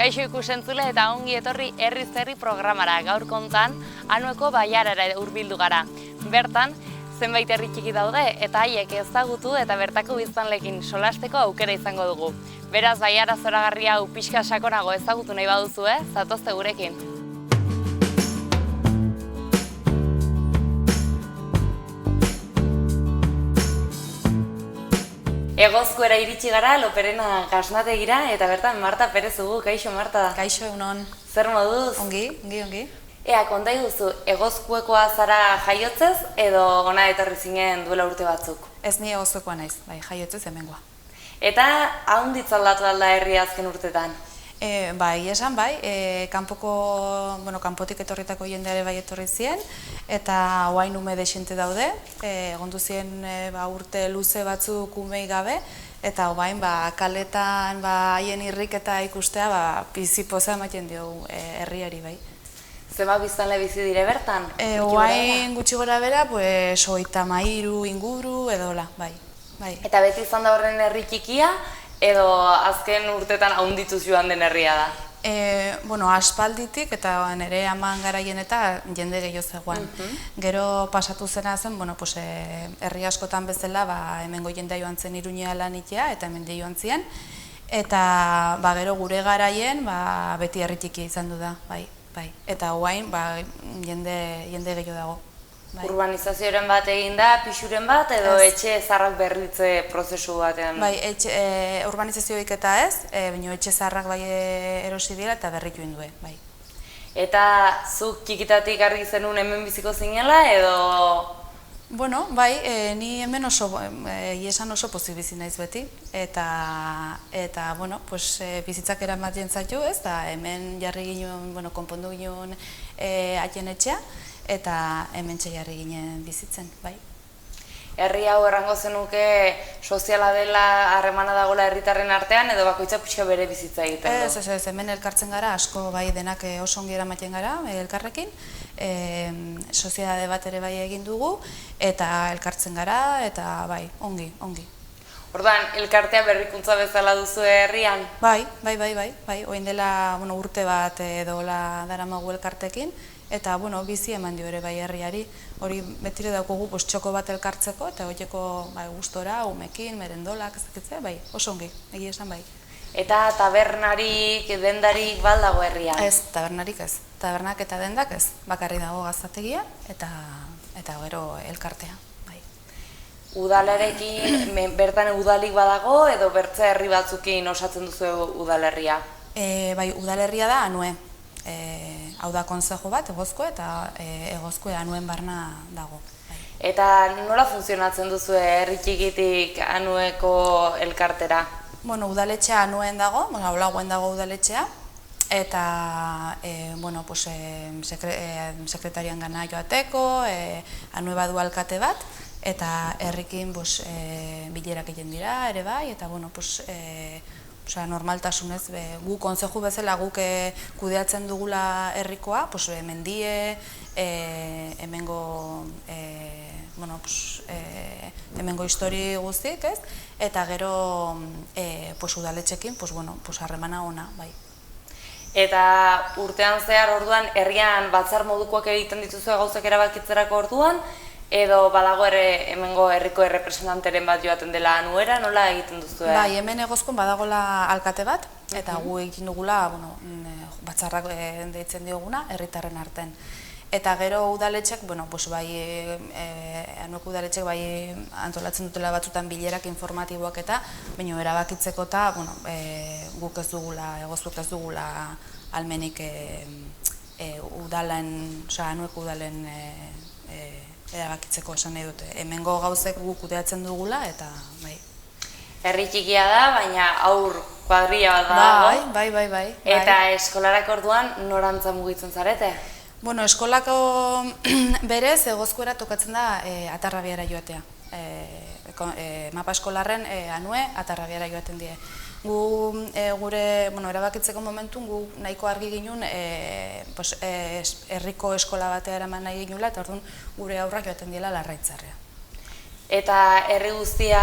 Kaixo ikusentzule eta ongi etorri Herriz Herri programara. Gaur kontan Anueko bailarara hurbildu gara. Bertan, zenbait herri txiki daude eta haiek ezagutu eta bertako biztanleekin solasteko aukera izango dugu. Beraz, bailara zoragarri hau pixka sakonago ezagutu nahi baduzue, zatozte gurekin. Egozkoera iritsi gara, Loperena gasnategira, eta bertan Marta Perez dugu. Kaixo, Marta. Kaixo, egunon. Zer moduz? Ongi. Ea, konta iguzu, Egozkuekoa zara jaiotzez edo hona etorri zinen duela urte batzuk? Ez ni Egozkuekoa naiz, bai, jaiotzez hemengoa. Eta ahonditz aldatu alda herria azken urtetan? Bai, esan bai, kanpotik etorritako jendeare bai etorri ziren, eta oain ume desente daude, egondu ziren urte luze batzuk umei gabe, eta oain kaletan haien irriketa ikustea bizipoza ematen diogu herriari bai. Zema biztanle bizi dire bertan? Oain gutxi gora bera, 33 inguru edo hola, bai. Eta beti izan da horren herri txikia, edo azken urtetan ahondituz joan den herria da? Aspalditik eta nire aman garaien eta jende gehiago zegoen. Gero pasatu zena zen, herri askotan bezala hemengo jendea joan zen Iruñea lan itea eta hemen joan ziren. Eta gero gure garaien beti herri txiki izan du da, bai. Eta oain jende gehiago dago. Urbanizazioaren bat egin da, pixuren bat, edo etxe zaharrak berritze prozesu batean? Bai, urbanizazioik eta ez, baina etxe zaharrak bai erosi dira eta berritu indue, bai. Eta zuk txikitatik argi zenun hemen biziko zinela, edo...? Bai, ni hemen esan oso pozik bizi naiz beti, eta bizitzak eramaten zaitu ez, eta hemen jarri ginen, konpondu ginen haien etxea, eta hemen jarri ginen bizitzen, bai. Herri hau errango zenuke soziala dela, harremana dagoela herritarren artean, edo bakoitza pixka bere bizitza egiten du? Ez, hemen elkartzen gara, asko bai denak oso ongi eramaten gara elkarrekin, soziedade bat ere bai egin dugu, eta elkartzen gara, eta bai, ongi. Orduan, elkartea berrikuntza bezala duzu herrian? Bai, oin dela urte bat edo daramagu elkartekin, eta bizi eman dio ere bai herriari, hori betire daukogu txoko bat elkartzeko, eta horieko gustora, umekin, merendolak, bai, oso ongi, egia esan bai. Eta tabernarik, dendarik baldago herrian? Ez, tabernarik ez, tabernak eta dendak ez, bakarri dago gaztategia, eta gero elkartea. Udalarekin, bertan udalik badago, edo bertze herri batzukin osatzen duzu udalerria? Bai, udalerria da Anue. Hau da konzejo bat, Egozko, eta Egozko Anuen barna dago. Eta nola funtzionatzen duzu herri txikitik Anueko elkartera? Udaletxea Anuen dago, Olagoen dago udaletxea, eta sekretarian gana joateko, Anue badu alkate bat, eta herrikin bilerak egin dira ere bai, eta normaltasunez, gu konzeju bezala guk kudeatzen dugula herrikoa, mendie, hemengo histori guztik, ez? Eta gero udaletxekin harremana ona, bai. Eta urtean zehar orduan herrian batzar modukoak egiten dituzu gauzak erabakitzerako orduan, edo badago ere hemengo herriko errepresentanteren bat joaten dela Anuera, nola egiten duzu? Bai, hemen Egozkon badagola alkate bat, eta gu egiten dugula batzarrak deitzen dioguna herritarren artean. Eta gero udaletxek, Anueko udaletxek antolatzen dutela batzutan bilerak informatiboak eta, baina erabakitzeko eta guk ez dugula, Egozkok ez dugula almenik Anueko udalen erabakitzeko esan nahi dute. Hemengo gauzek guk kudeatzen dugula, eta bai. Herri txikia da, baina aur kuadrilla bat dago. Bai. Eta eskolarako orduan norantza mugitzen zarete? Eskolako berez, Egozkoera tokatzen da Atarrabiara joatea. Mapa eskolarren Anue Atarrabiara joaten die. Gure erabakitzeko momentun gu nahiko argi ginen herriko eskola batea eraman nahi ginula, eta orduan gure aurrak joaten diela Larraitzarrea. Eta herri guztia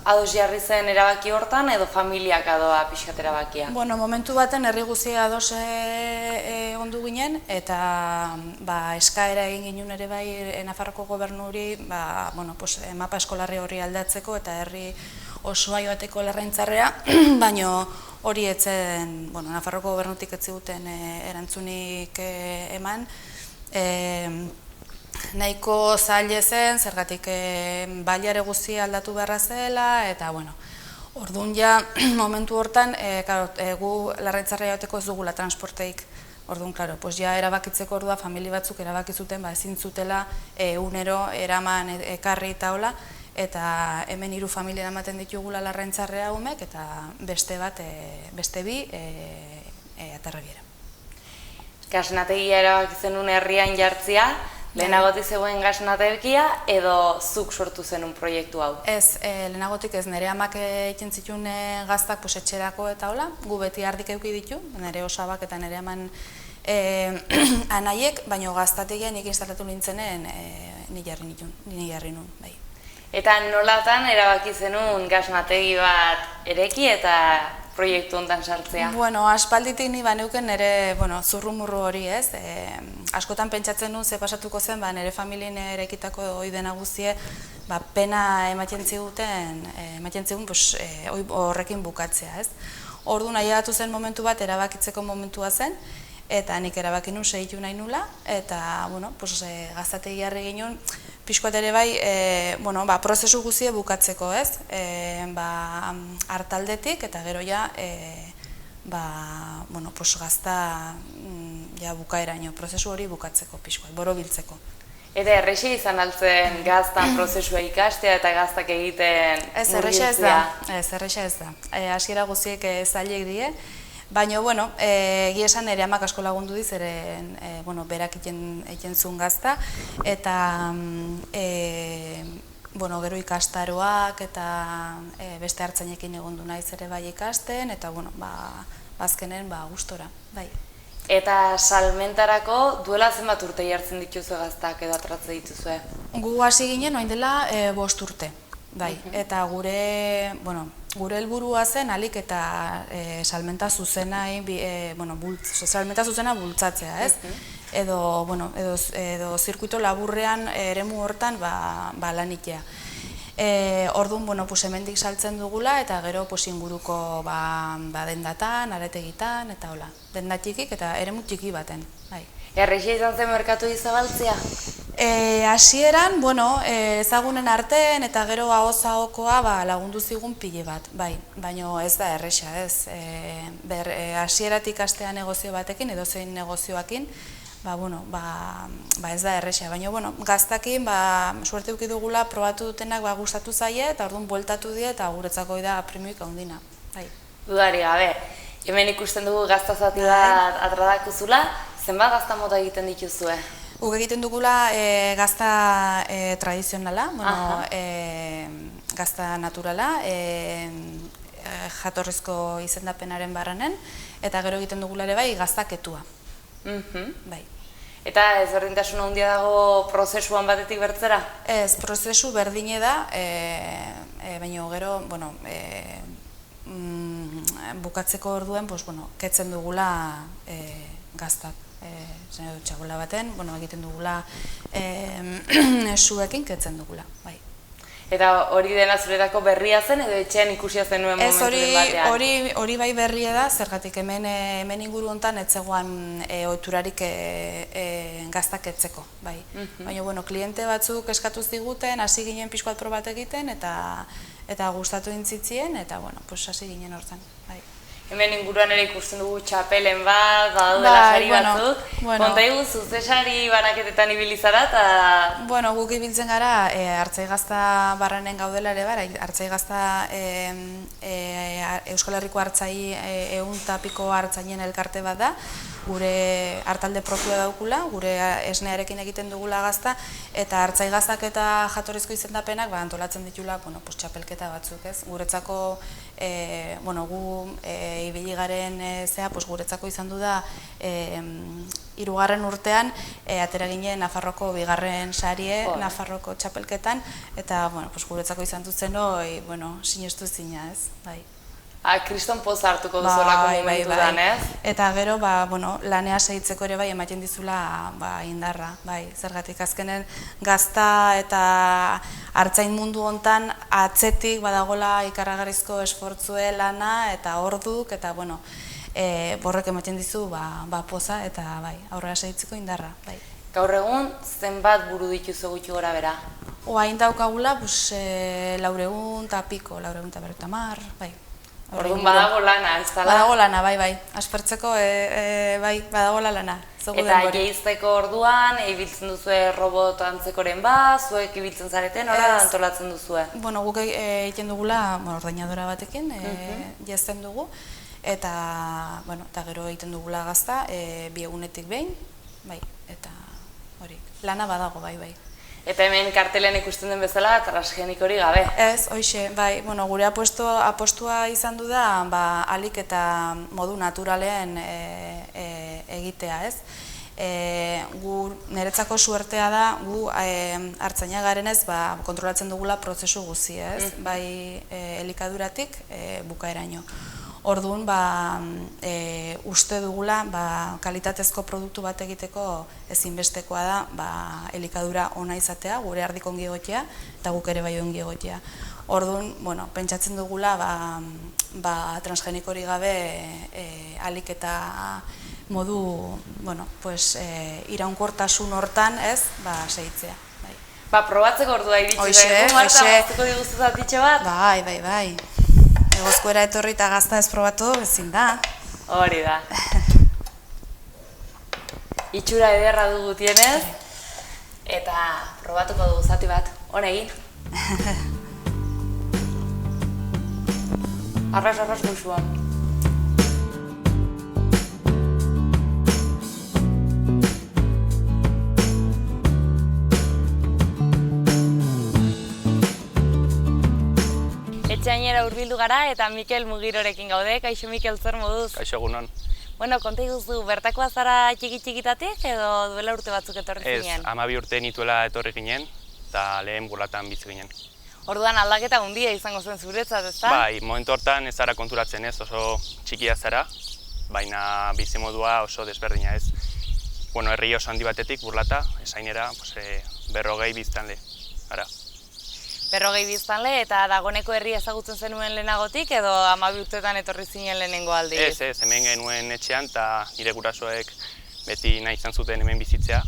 ados jarri zen erabaki hortan edo familiak adoa pixkat erabakia? Bueno, momentu baten herri guztia ados ondu ginen, eta eskaera egin ginen ere bai Nafarroko gobernuri mapa eskolarri hori aldatzeko eta herri osoa joateko Larraintzarrera, baino hori etzen, Nafarroko gobernutik ez ziguten erantzunik eman. Nahiko zaila zen, zergatik baliare guztia aldatu beharra zela, eta orduan ja momentu hortan gu Larraintzarrera joateko ez dugula transporteik. Orduan, ja erabakitzeko ordua familia batzuk erabaki zuten ezin zutela egunero eraman ekarri eta hola, eta hemen 3 familia ematen ditugula Larraintzarrera umek, eta beste bi Atarrebiera. Gasnategia erabaki zenuen herrian jartzea, lehenagotik zegoen gasnategia edo zuk sortu zenun proiektu hau? Ez, lehenagotik ez, nire amak egiten zituen gaztak etxerako eta hola, gu beti ardik eduki ditu, nire osabak eta nire aman anaiek, baina gaztategia nik instalatu nintzenen ni jarri nun, bai. Eta nolatan erabaki zenun gasnategi bat ereki eta proiektu hontan sartzea? Aspalditik ni baneuken nire zurrumurru hori, ez? Askotan pentsatzen nuen ze pasatuko zen, nire familien erekitako hori dena guztie pena ematen zigun horrekin bukatzea, ez? Orduan ailegatu zen momentu bat erabakitzeko momentua zen, eta nik erabaki nun segitu nahi nula, eta gaztategi jarri ginen, pixkoat ere bai, prozesu guztie bukatzeko, ez? Artaldetik eta gero ja, gazta bukaeraino, prozesu hori bukatzeko pixkoat, borobiltzeko. Eta errexea izan altzen gaztan prozesua ikastea eta gaztak egiten murgiltzea? Ez, errexea ez da. Hasiera guztiek zailek die, baina, egia esan ere amak asko lagundu diz, berak egiten zuen gazta, eta gero ikastaroak eta beste hartzainekin egondu naiz ere bai ikasten, eta azkenen gustora, bai. Eta salmentarako duela zenbat urte jartzen dituzu gaztak edo atratze dituzue? Gu hasi ginen orain dela 5 urte, bai, eta gure helburua zen alik eta salmenta zuzena bultzatzea, ez? Edo zirkuito laburrean eremu hortan lanitea. Orduan, hemendik saltzen dugula eta gero inguruko dendatan, aretegitan, eta hola. Denda txikik eta eremu txiki baten, bai. Errexea izan zen merkatu izabaltzea? Hasieran, ezagunen artean eta gero ahoz-ahokoa lagundu zigun pile bat, bai. Baina ez da errexea, ez. Hasieratik hastea negozio batekin, edozein negozioakin, ez da errexea. Baina, gaztakin, suerte eduki dugula, probatu dutenak gustatu zaie, eta orduan bueltatu die, eta guretzako da premioik handina, bai. Dudari gabe, hemen ikusten dugu gazta zati bat atradakuzula, zenbat gazta mota egiten dituzue? Guk egiten dugula gazta tradizionala, gazta naturala, jatorrizko izendapenaren barranen, eta gero egiten dugula ere bai gazta ketua. Bai. Eta ezberdintasun handia dago prozesuan batetik bertzera? Ez, prozesu berdine da, baina gero, bukatzeko orduen, ketzen dugula gaztak. Txabola baten, egiten dugula suekin ketzen dugula, bai. Eta hori dena zuretako berria zen edo etxean ikusia zenuen momenturen batean? Ez, hori bai berria da, zergatik hemen inguru honetan ez zegoan ohiturarik gaztak etzeko, bai. Baina, kliente batzuk eskatu ziguten, hasi ginen pixkoat probat egiten, eta gustatu intzitzien, eta, hasi ginen hortan, bai. Hemen inguruan ere ikusten dugu txapelen bat, daudela sari batzuk. Konta egu, zuze sari banaketetan ibilizara eta... Guk ibiltzen gara, Artzai Gazta barranen gaudela ere bara, Artzai Gazta Euskal Herriko Artzai 100 piko artzainen elkarte bat da, gure hartalde propioa daukula, gure esnearekin egiten dugula gazta, eta Artzai Gaztak eta jatorrizko izendapenak antolatzen ditula txapelketa batzuk, ez? Guretzako, gu ibili garen guretzako izan du da hirugarren urtean atera ginen Nafarroko bigarren sarie, Nafarroko txapelketan, eta guretzako izan duzen hori, sinestu zina, ez? Bai. Kriston poza hartuko duzulako momentu dan, ez? Eta gero, lanea segitzeko ere bai ematen dizula indarra, bai. Zergatik azkenen gazta eta artzain mundu hontan atzetik badagola ikaragarrizko esfortzue lana eta orduk, eta borrek ematen dizu poza eta bai, aurrera segitzeko indarra, bai. Gaur egun, zenbat buru dituzu gutxi gora bera? Hain daukagula, 400 eta piko, 450, bai. Orduan badago lana, ez dala? Badago lana, bai. Aspertzeko, bai, badago lana. Eta jeizteko orduan, ibiltzen duzue robot antzekoren zuek ibiltzen zareten, nola antolatzen duzue? Guk egiten dugula ordainadora batekin, jeizten dugu, eta gero egiten dugula gazta, 2 egunetik behin, bai, eta hori, lana badago, bai. Eta hemen kartelen ikusten den bezala, transgenik hori gabe. Ez, hoxe, bai, gure apostua izan du da, alik eta modu naturalean egitea, ez? Niretzako suertea da, gu hartzaina garenez, kontrolatzen dugula prozesu guzi, ez? Bai, elikaduratik bukaeraino. Orduan, uste dugula, kalitatezko produktu bat egiteko ezinbestekoa da elikadura ona izatea, gure ardik ongi egotea, eta guk ere bai ongi egotea. Orduan, pentsatzen dugula, transgenik hori gabe alik eta modu, iraunkortasun hortan, ez, segitzea. Probatzeko ordua iritsi da, Marta, moztuko diguzu zatitxe bat? Bai. Egozkoera etorri eta gazta ez probatu, ezin da. Hori da. Itxura ederra dugu tienez, eta probatuko dugu zati bat. Hone egin. Arras guxuan. Etxeainera hurbildu gara eta Mikel Mugirorekin gaude. Kaixo Mikel, zer moduz? Kaixo egunon. Konta iguzu, bertakoa zara txiki-txikitatik edo duela urte batzuk etorri zinen? Ez, 12 urte nituela etorri ginen eta lehen burlatan bizi ginen. Orduan aldaketa handia izango zen zuretzat, ezta? Bai, momentu hortan ez zara konturatzen ez, oso txikia zara, baina bizimodua oso desberdina ez. Herri oso handi batetik burlata, esainera 40 biztanle, gara. 40 biztanle eta dagoneko herria ezagutzen zenuen lehenagotik edo 12 urtetan etorri zinen lehenengo aldiz? Ez, hemen genuen etxean eta nire gurasoek beti nahi izan zuten hemen bizitzea.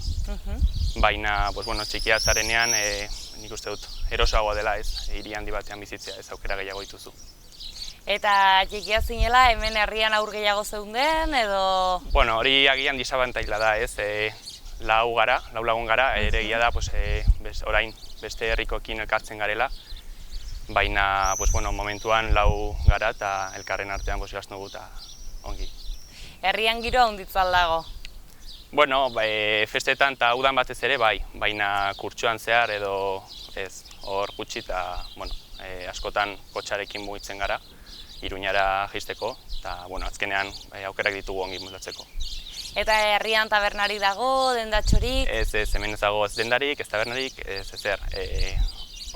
Baina, txikia zarenean, nik uste dut, erosoagoa dela ez, hiri handi batean bizitzea, ez aukera gehiago dituzu. Eta txikia zinela, hemen herrian aur gehiago zeunden edo? Hori agian disabantaila da ez, lau lagun gara, ere egia da orain beste herrikoekin elkartzen garela, baina momentuan lau gara eta elkarren artean gazten dugu eta ongi. Herrian giroa hunditzal dago? Festetan eta udan batez ere bai, baina kurtsuan zehar edo ez, hor gutxi eta askotan kotxarekin mugitzen gara, Iruñara jaisteko, eta azkenean aukerak ditugu ongi moldatzeko. Eta herrian tabernari dago, dendatxorik? Ez, hemen ez dago ez dendarik, ez tabernarik, ez ezer.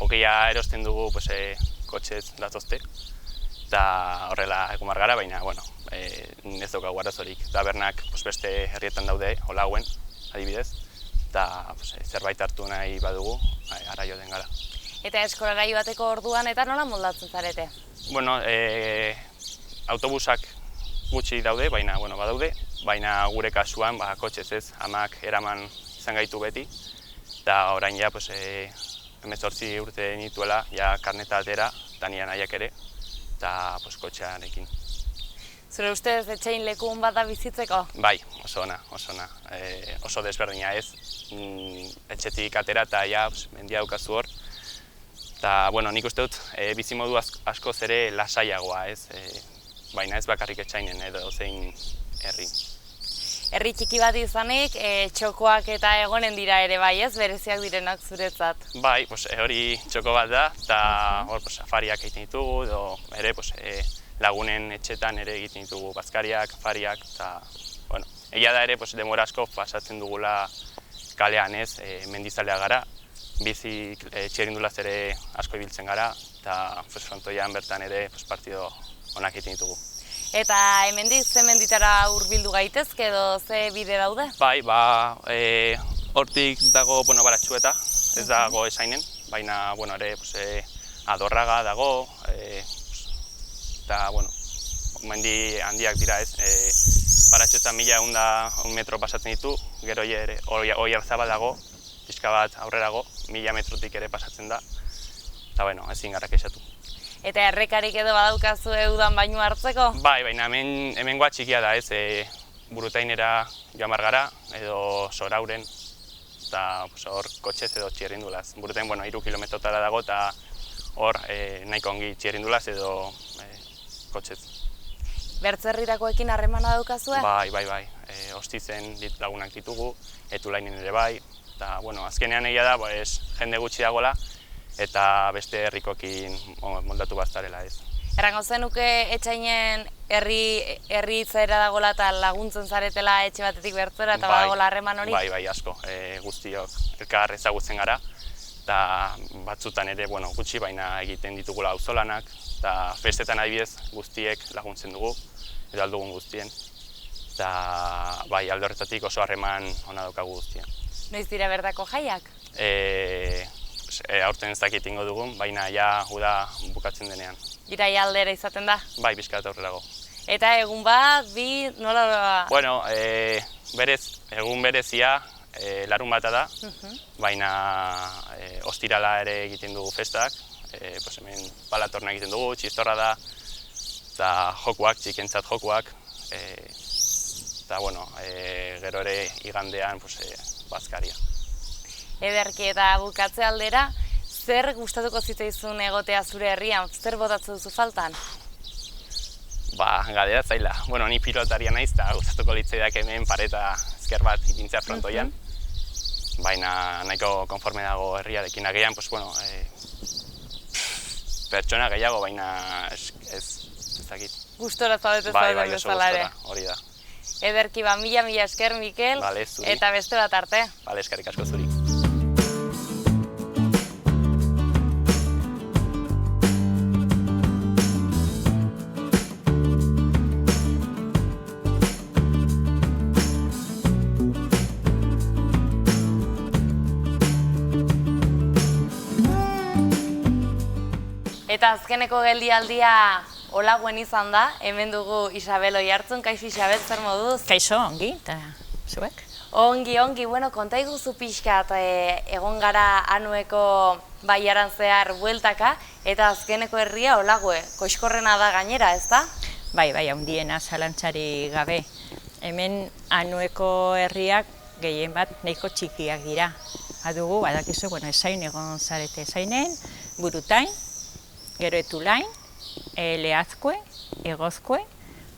Okeia erosten dugu kotxez datozte, eta horrela egumar gara, baina ez daukagu arazorik. Tabernak beste herrietan daude, hola hauen, adibidez, eta zerbait hartu nahi badugu, ara joden gara. Eta eskolara joateko orduan eta nola moldatzen zarete? Autobusak gutxi daude, baina badaude, baina gure kasuan kotxez ez, amak eraman izan gaitu beti, eta orain 18 urte nituela, karneta atera, eta nire nahiak ere, eta kotxearekin. Zure ustez etxein lekun bat da bizitzeko? Bai, oso ona, oso desberdina ez, etxetik atera eta mendia daukazu hor, eta nik uste dut bizimodu askoz ere lasaiagoa ez, baina ez bakarrik etxainen edo zein herri. Herri txiki bat izanik, txokoak eta egonen dira ere bai ez, bereziak direnak zuretzat? Bai, hori txoko bat da, eta hor afariak egiten ditugu, edo ere lagunen etxetan ere egiten ditugu bazkariak, afariak, eta Egia da ere, denbora asko pasatzen dugula kalean ez, mendizalea gara, txirrindulaz ere asko ibiltzen gara, eta frontoian bertan ere partido onak egiten ditugu. Eta hemendik ze menditara hurbildu gaitezke edo ze bide daude? Bai, hortik dago Baratxueta, ez dago esainen, baina ere Adorraga dago, eta mendi handiak dira ez, Baratxueta 1100 metro pasatzen ditu, gero Oiarzabal dago, pixka bat aurrerago, 1000 metrotik ere pasatzen da, eta ezin gara kexatu. Eta errekarik edo badaukazu udan bainu hartzeko? Bai, baina hemengoa txikia da ez, Burutainera joan behar gara, edo Sorauren, eta hor kotxez edo txirrindulaz. Burutain 3 kilometrotara dago eta hor nahiko ongi txirrindulaz edo kotxez. Bertzerrirakoekin harremana daukazue? Bai. Ostizen lagunak ditugu, Etulainen ere bai, eta azkenean egia da jende gutxi dagoela, eta beste herrikoekin moldatu baztarela ez. Errango zenuke etxainen herri izaera dagoela eta laguntzen zaretela etxe batetik bertzera eta badagoela harreman hori? Bai, asko. Guztiok elkar ezagutzen gara, eta batzutan ere gutxi, baina egiten ditugula auzolanak, eta festetan adibidez guztiek laguntzen dugu, edo aldugun guztien. Eta bai, alde horretatik oso harreman ona daukagu guztien. Noiz dira bertako jaiak? Aurten ez dakit ingo dugun, baina ja uda bukatzen denean. Iraia aldera izaten da? Bai, pixka bat aurrerago. Eta egun bat, bi, nola? Bueno, egun berezia larun bata da, baina ostirala ere egiten dugu festak, hemen palatorna egiten dugu, txistorra da, eta jokuak, txikentzat jokuak, eta gero ere igandean bazkaria. Ederki eta bukatze aldera, zer gustatuko zitzaizun egotea zure herrian, zer botatzen duzu faltan? Galdera zaila. Ni pilotaria naiz eta gustatuko litzaidak hemen pareta ezker bat ipintzea frontoian. Baina nahiko konforme dago herriarekin agian, pertsona gehiago, baina ez dakit. Gustora zaudete zaudeten bezala ere. Hori da. Ederki, mila esker, Mikel, eta beste bat arte. Bale, eskerrik asko zuri. Eta azkeneko geldialdia Olaguen izan da, hemen dugu Isabel Oiartzun. Kaixo Isabel, zer moduz? Kaixo, ongi, eta zuek? Ongi, konta iguzu pixkat egon gara Anueko baiaran zehar bueltaka, eta azkeneko herria Olague, koxkorrena da gainera, ez da? Bai, handiena zalantzari gabe. Hemen Anueko herriak gehien bat nahiko txikiak dira. Adugu, badakizu, esain egon zarete esainen, Burutain, gero Etulain, Leazkue, Egozkue,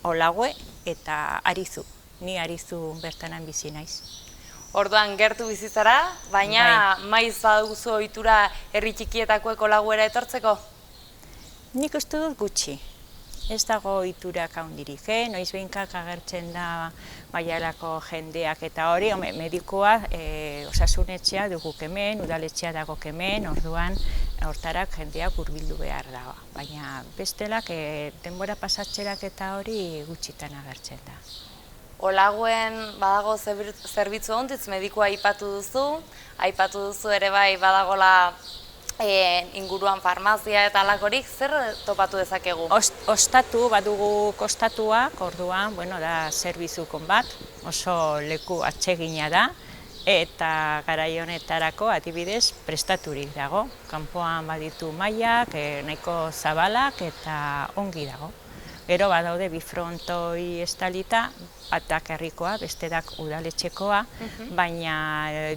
Olague eta Arizu. Ni Arizu bertanan bizi naiz. Orduan gertu bizizara, baina maiz baduzu ohitura herri txikietakoek Olaguera etortzeko? Nik uste dut gutxi. Ez dago ohiturak handirik, noiz behinkak agertzen da Baiarako jendeak eta hori, medikua osasunetxea dugu hemen, udaletxea dago hemen, orduan hortarak jendeak hurbildu behar da. Baina bestelak denbora pasatxerak eta hori gutxitan agertzen da. Olaguen badago zerbitzu onditz, medikua aipatu duzu ere bai badagola inguruan farmazia eta alakorik, zer topatu dezakegu? Ostatu, badugu kostatuak, orduan, da zerbizukon bat, oso leku atsegina da, eta garai honetarako adibidez prestaturik dago. Kanpoan baditu mailak, nahiko zabalak eta ongi dago. Gero badaude bi frontoi estalita, batak herrikoa, bestedak udaletxekoa, baina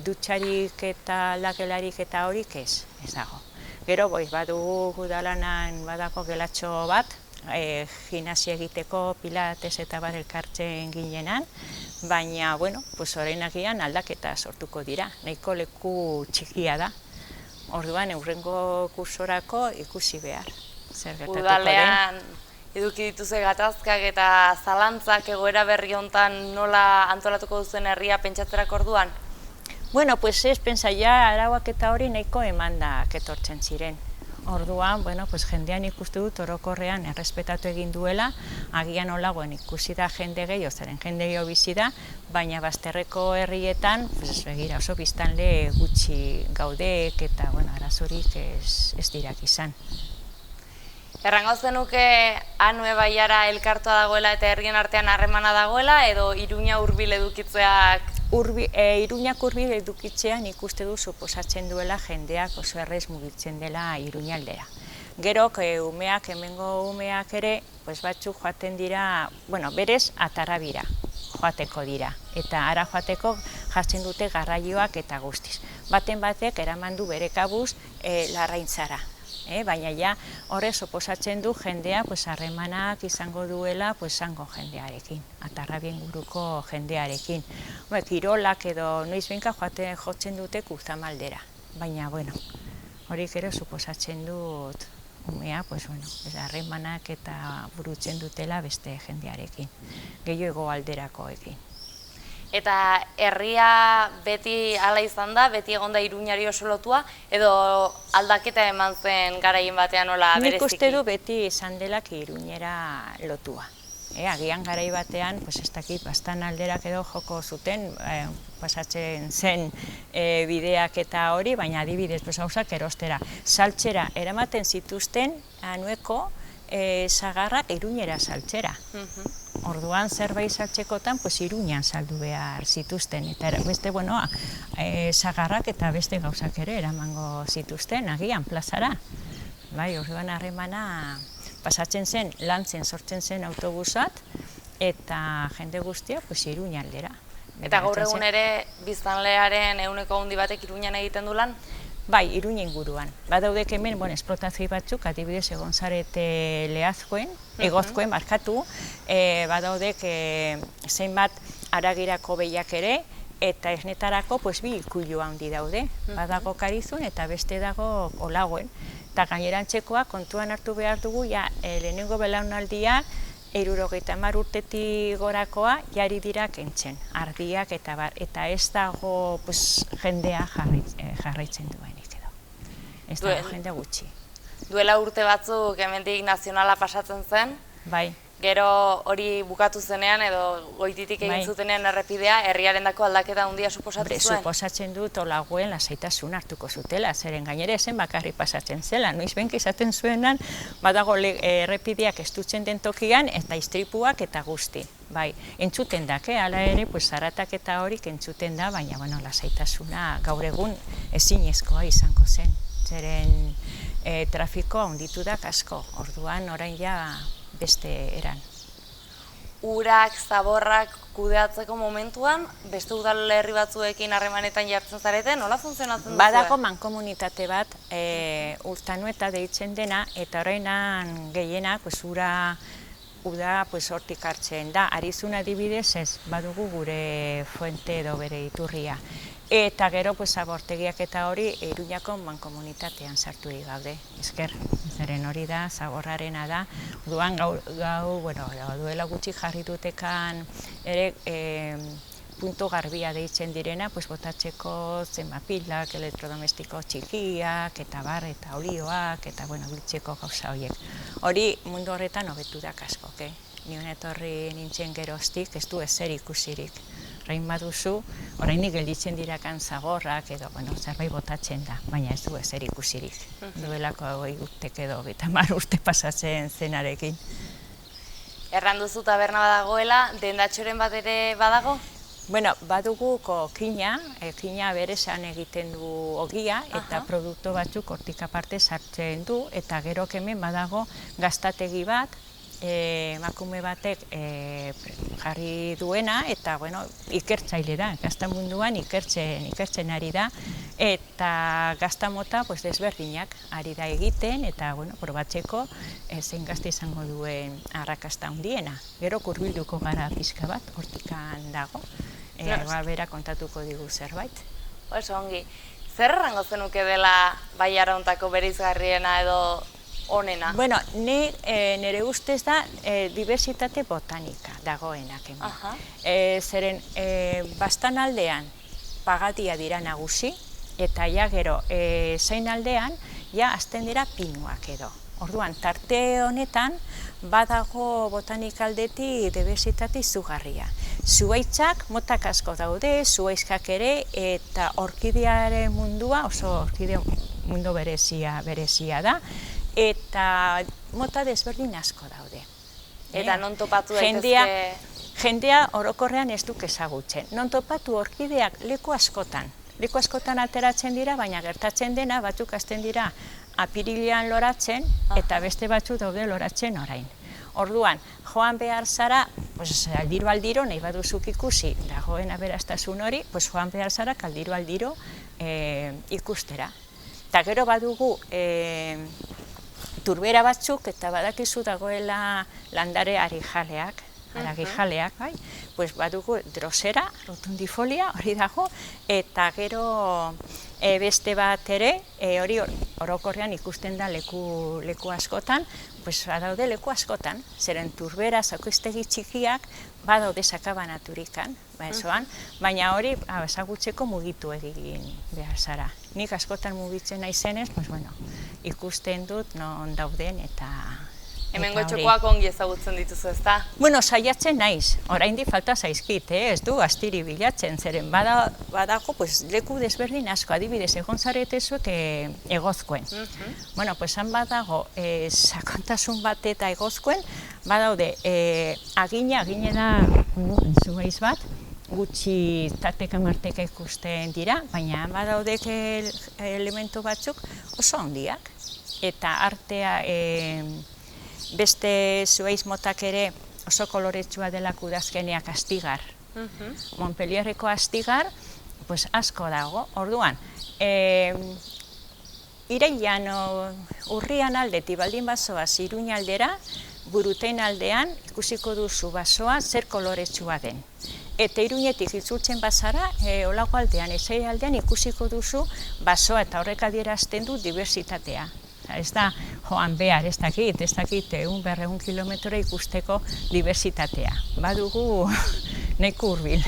dutxarik eta aldakelarik eta horik ez dago. Gero badugu udalanan badako gelatxo bat, gimnasia egiteko, pilates eta bat elkartzen ginenan, baina, horrein agian aldaketa sortuko dira, nahiko leku txikia da. Orduan, hurrengo kursorako ikusi behar. Udalean eduki dituzue gatazkak eta zalantzak egoera berri hontan nola antolatuko duzuen herria pentsatzerako orduan? Bueno, pues ez, pentsa, ja, arauak eta hori nahiko emandak etortzen ziren. Orduan, bueno, pues jendean ikustu dut orokorrean errespetatu egin duela, agian olagoen ikusi da jende gehiago, zeren jende gehiago bizi da, baina bazterreko herrietan, pues begira, oso biztanle gutxi gaudek eta, bueno, arazorik ez dirak izan. Errango zenuke Anue Baiara elkartua dagoela eta herrien artean harremana dagoela, edo Iruña hurbil edukitzeak? Iruñak hurbil edukitzean ikuste du suposatzen duela jendeak oso errez mugitzen dela Iruña aldera. Gero, hemengo umeak ere, pues batzuk joaten dira, bueno, berez Atarrabira joateko dira. Eta ara joateko jartzen dute garraioak eta guztiz. Baten batek eraman du bere kabuz Larraintzara. Baina ja horrek suposatzen du jendea harremanak izango duela zango jendearekin, Atarrabia inguruko jendearekin. Kirolak edo noizbehinka jotzen dute Kuzamaldera, baina bueno, hori gero suposatzen dut umea harremanak eta burutzen dutela beste jendearekin, gehiago alderakoekin. Eta herria beti hala izan da, beti egon da Iruñari oso lotua, edo aldaketa eman zen garaien batean nola bereziki? Nik uste du beti izan delak Iruñera lotua. Agian garai batean, ez dakit, bastan alderak edo joko zuten, pasatzen zen bideak eta hori, baina adibidez, gauzak erostera. Saltzera eramaten zituzten Anueko sagarrak Iruñera saltzera. Orduan zerbait saltzekotan Iruñan saldu behar zituzten, eta beste sagarrak eta beste gauzak ere eramango zituzten, agian plazara. Orduan harremana pasatzen zen, lantzen sortzen zen autobusat, eta jende guztia Iruña aldera. Eta gaur egun ere biztanlearen ehuneko handi batek Iruñan egiten du lan? Bai, Iruña inguruan. Badaudek hemen, esplotazio batzuk, adibidez egon zarete egozkoen markatu, badaudek zeinbat haragirako behiak ere, eta esnetarako bi ikuilu handi daude. Badago Karizun eta beste dago Olagoen. Eta gainerantzekoa kontuan hartu behar dugu, lehenengo belaunaldia, 70 urtetik gorakoa jari dira kentzen, ardiak eta bar, eta ez dago jendea jarraitzen duenik edo. Ez dago jende gutxi. Duela urte batzuk hemendik nazionala pasatzen zen, bai. Gero hori bukatu zenean edo goititik egin zutenean errepidea, herriarendako aldaketa handia suposatu zuen? Suposatzen dut Olagoen lasaitasun hartuko zutela, zeren gainera zen bakarri pasatzen zela. Noizbenka izaten zuenan, badago errepideak estutzen den tokian eta istripuak eta guzti. Bai, entzuten da, hala ere, zaratak eta horik entzuten da, baina lasaitasuna gaur egun ezinezkoa izango zen. Zeren trafikoa handitu da asko, orduan orain ja beste eran. Urak, zaborrak kudeatzeko momentuan, beste udalerri batzuekin harremanetan jartzen zarete, nola funtzionatzen duzue? Badago mankomunitate bat, Urtanueta deitzen dena, eta orainan gehiena, uda hortik hartzen da. Arizun adibidez ez, badugu gure fuente edo bere iturria. Eta gero zabortegiak eta hori Iruñako mankomunitatean sarturik gaude, esker. Zeren hori da, zaborrarena da. Orduan duela gutxi jarri dutekan ere puntu garbia deitzen direna, botatzeko zenbapilak, elektrodomestiko txikiak, eta bar, eta olioak, eta biltzeko gauza horiek. Hori mundu horretan hobetu da asko, nion etorri nintzen geroztik, ez du ezer ikusirik. Orain baduzu, orainik gelditzen dirakan zaborrak edo zerbait botatzen da, baina ez du ezer ikusirik. Duelako 20 urtek edo 30 urte pasatzen zenarekin. Erran duzu taberna badagoela, dendatxoren bat ere badago? Badugu kina berezan egiten du ogia eta produktu batzuk hortik aparte sartzen du, eta gero hemen badago gaztategi bat, emakume batek jarri duena, eta ikertzaile da, gazta munduan ikertzen ari da, eta gazta mota desberdinak ari da egiten, eta probatzeko zein gazta izango duen arrakasta handiena. Gero hurbilduko gara pixka bat, hortikan dago, bera kontatuko digu zerbait. Oso ongi, zer errango zenuke dela Baiara hontako bereizgarriena edo onena? Bueno, nire ustez da diversitate botanika dagoenak hemen. Zeren, bastan aldean pagatia dira nagusi, eta ja gero, zein aldean, ja azten dira pinuak edo. Orduan, tarte honetan, badago botanikaldetik diversitate izugarria. Zuhaitzak motak asko daude, zuhaitzkak ere, eta orkidearen mundua, oso orkidea mundu berezia da, eta mota desberdin asko daude. Eta non topatu daitezke? Jendea orokorrean ez duk ezagutzen. Non topatu orkideak leku askotan. Leku askotan ateratzen dira, baina gertatzen dena, batzuk hasten dira apirilean loratzen, eta beste batzu daude loratzen orain. Orduan, joan behar zara, aldiro, nahi baduzuk ikusi, dagoen aberastasun hori, joan behar zara aldiro ikustera. Eta gero badugu turbera batzuk, eta badakizu dagoela landare arijaleak, aragijaleak, badugu drosera, rotundifolia, hori dago, eta gero beste bat ere, hori orokorrean ikusten da leku askotan, badaude leku askotan, zeren turbera zakoiztegi txikiak badaude sakabanaturikan, baina hori ezagutzeko mugitu egin behar zara. Nik askotan mugitzen naizenez, ikusten dut non dauden eta Hemengo txokoak ongi ezagutzen dituzu, ezta? Bueno, saiatzen naiz, oraindik falta zaizkit, ez du astiri bilatzen, zeren badago leku desberdin asko, adibidez, egon zaretezuek Egozkoen. Bueno, han badago sakontasun bat eta Egozkoen, badaude agine da zuhaiz bat, gutxi tarteka marteka ikusten dira, baina badaude elementu batzuk oso handiak, eta artea beste zuhaiz motak ere oso koloretsua delako udazkeneak Astigar. Montpellierreko Astigar, asko dago. Orduan, irailean urrian aldetik baldin bazoaz Iruña aldera, Burutein aldean ikusiko duzu basoa zer koloretsua den. Eta Iruñetik itzultzen bazara, olago aldean, ezai aldean ikusiko duzu basoa eta horrek adierazten du diversitatea. Ez da joan behar, ez dakit 100-200 kilometro ikusteko diversitatea. Badugu nahiko hurbil.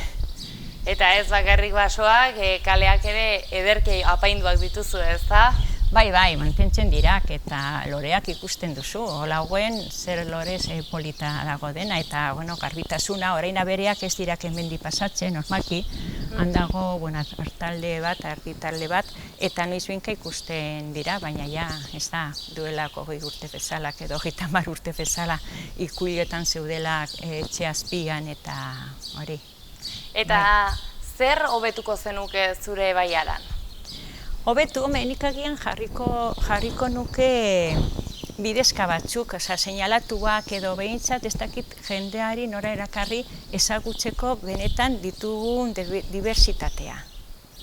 Eta ez bakarrik basoak, kaleak ere ederki apainduak dituzu, ez da? Bai, mantentzen dirak eta loreak ikusten duzu. Olagoen zer lorez polita dago dena eta garbitasuna, orain abereak ez dirak hemendi pasatzen, normalki. Handago artalde bat, argitalde bat, eta noizbinka ikusten dira, baina ja, ez da, duelako 20 urte bezala, edo 30 urte bezala ikuiletan zeudelak etxe azpian eta hori. Eta zer hobetuko zenuke zure baiaran? Hobetu, nik agian jarriko nuke bidezka batzuk, seinalatuak edo behintzat ez dakit jendeari nora erakarri ezagutzeko benetan ditugun diversitatea.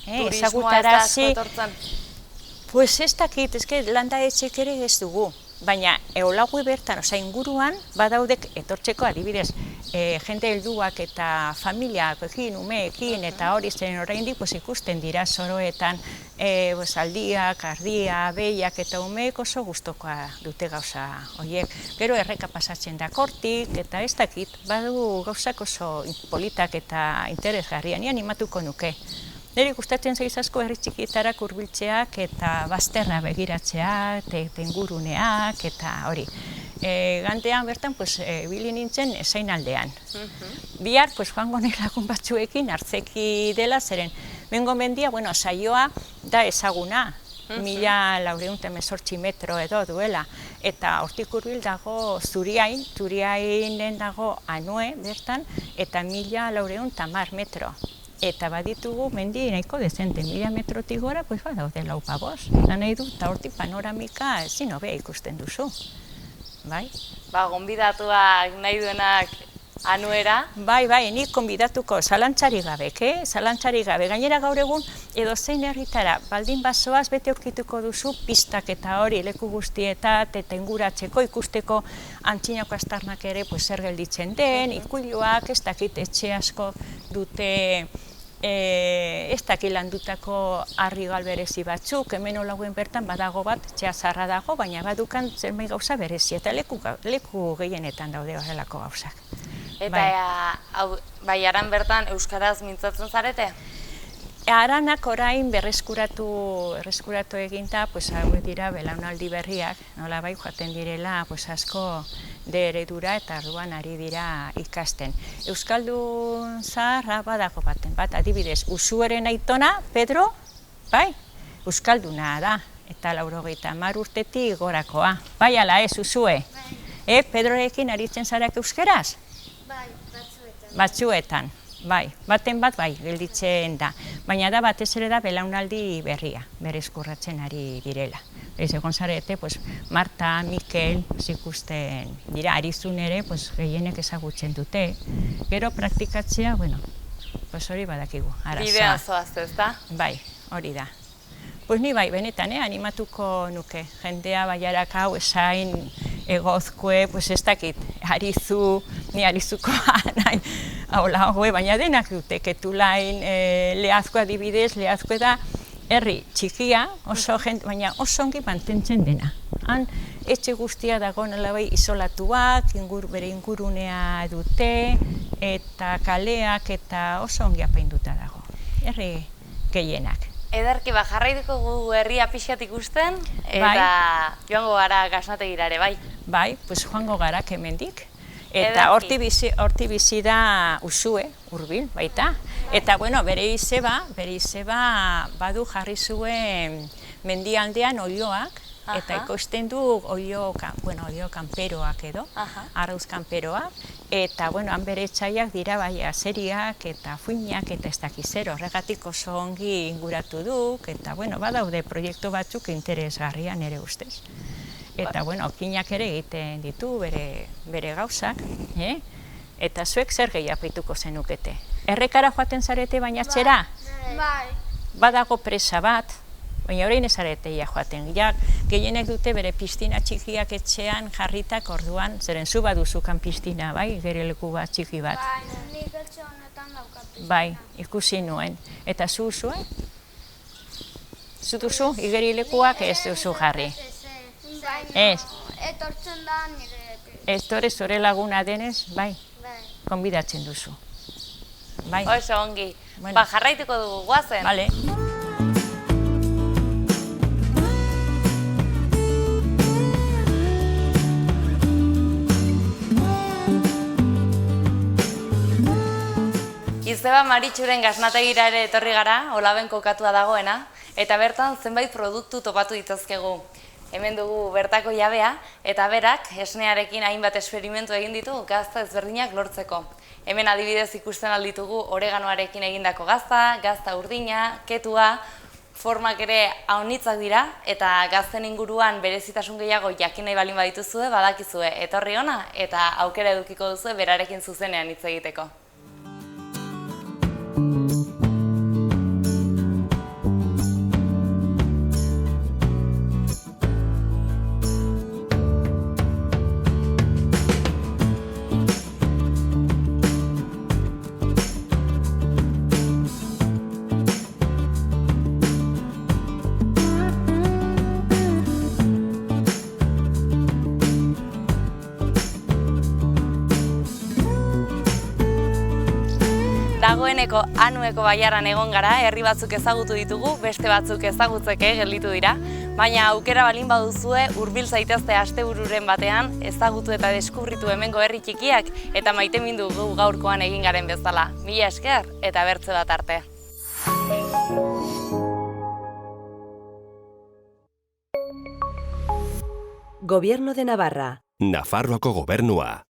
Turismoa ez da asko etortzen? Ez dakit, landa etxek ere ez dugu. Baina eolagui bertan, inguruan, badaudek etortzeko adibidez, jende helduak eta familiak ekin, umeekin eta hori zen oraindik ikusten dira soroetan aldiak, ardia, behiak eta umeek oso gustokoa dute gauza horiek. Gero erreka pasatzen da kortik eta ez dakit, badu gauzak oso politak eta interesgarria, ni animatuko nuke. Niri gustatzen zaiz asko herri txikietarak hurbiltzeak eta bazterra begiratzea, inguruneak eta hori. Gandean bertan, ibili nintzen zein aldean. Bihar, joango nahi lagun batzuekin hartzeki dela, zeren bengo mendia, saioa da ezaguna, 1418 metro edo duela, eta hortik hurbil dago Zuriainen dago Anue bertan, eta 1410 metro. Eta baditugu mendi nahiko dezente, 1000 metrotik gora, badaude lau pabos. Eta nahi du, eta hortik panoramika ezin hobea ikusten duzu. Bai? Gonbidatuak nahi duenak Anuera? Bai, nik konbidatuko zalantzarik gabe, zalantzarik gabe. Gainera gaur egun, edo zein herritara, baldin bazoaz bete aurkituko duzu pistak eta hori leku guztietat eta inguratzeko, ikusteko antzinako astarnak ere zer gelditzen den, ikuiluak, ez dakit etxe asko dute ez dakit landutako harri galberezi batzuk, hemen olauen bertan badago bat, txea zarra dago, baina badukan zerbait gauza berezi, eta leku gehienetan daude horrelako gauzak. Eta Baiaran bertan euskaraz mintzatzen zarete? Aranak orain berreskuratu eginda, hauek dira belaunaldi berriak, nolabait joaten direla asko de eredura eta orduan ari dira ikasten. Euskaldun zaharra badago baten bat, adibidez, Usueren aitona, Pedro, bai, euskalduna da, eta 90 urtetik gorakoa. Bai, ala ez, Usue? Pedrorekin aritzen zarak euskeraz? Bai, batzuetan. Batzuetan. Bai, baten bat bai, gelditzen da. Baina da batez ere da belaunaldi berria, berreskurratzen ari direla. Ez egon zarete, Marta, Mikel, ikusten dira, Arizun ere, gehienek ezagutzen dute. Gero praktikatzea, hori badakigu, arazoa. Bidean zoaz ez da? Bai, hori da. Ni bai, benetan, animatuko nuke. Jendea Baiarak hau esain egozkue, ez dakit, Arizu, ni Arizukoa nahi, baina denak dute, Ketulain, Leazko adibidez, Leazko da herri txikia, baina oso ongi mantentzen dena. Han etxe guztia dago nolabai isolatuak, bere ingurunea dute, eta kaleak eta oso ongi apainduta dago. Herri gehienak. Ederki, jarraituko gu herria pixkat ikusten, eta joango gara gasnategira ere, bai? Bai, joango gara hemendik. Eta horti bizi da Usue, hurbil, baita. Eta, bere izeba badu jarri zuen mendialdean oioak, eta ikusten du oio kanperoak edo, arrauz kanperoak, eta, han bere etxaiak dira bai azeriak eta fuinak eta ez dakizero, horregatik oso ongi inguratu duk, eta, badaude proiektu batzuk interesgarrian ere ustez. Eta, okinak ere egiten ditu bere gauzak, eta zuek zer gehiago apituko zenukete. Errekara joaten zarete baina txera? Bai. Badago presa bat, baina orain ez zarete joaten. Gehienek dute bere piztina txikiak etxean jarritak orduan, zeren zu baduzukan piztina, bai, gere leku bat txiki bat. Bai, nik etxe honetan dauka piztina. Bai, ikusi nuen. Eta zu zuen? Zu duzu, igerilekuak ez duzu jarri. Ez. Etortzen da nire... Ez zure laguna denez, bai, konbidatzen duzu. Bai. Oso ongi. Jarraituko dugu, guazen. Bale. Izeba Maritxuren gasnategira ere etorri gara, Olaben kokatua dagoena, eta bertan zenbait produktu topatu dituzkegu. Hemen dugu bertako jabea, eta berak esnearekin hainbat esperimentu egin ditu gazta ezberdinak lortzeko. Hemen adibidez ikusten alditugu oreganoarekin egindako gazta urdina, ketua, formak ere haunitzak dira, eta gazten inguruan berezitasun gehiago jakin nahi balin badituzue, badakizue etorri ona, eta aukera edukiko duzue berarekin zuzenean hitz egiteko. Dagoeneko Anueko Baiaran egon gara, herri batzuk ezagutu ditugu, beste batzuk ezagutzeke gelditu dira, baina aukera balin baduzue hurbil zaitezte astebururen batean, ezagutu eta deskubritu hemengo herri txikiak eta maitemindu gu gaurkoan egin garen bezala. Mila esker eta bertze bat arte. Gobierno de Navarra. Nafarroako gobernua.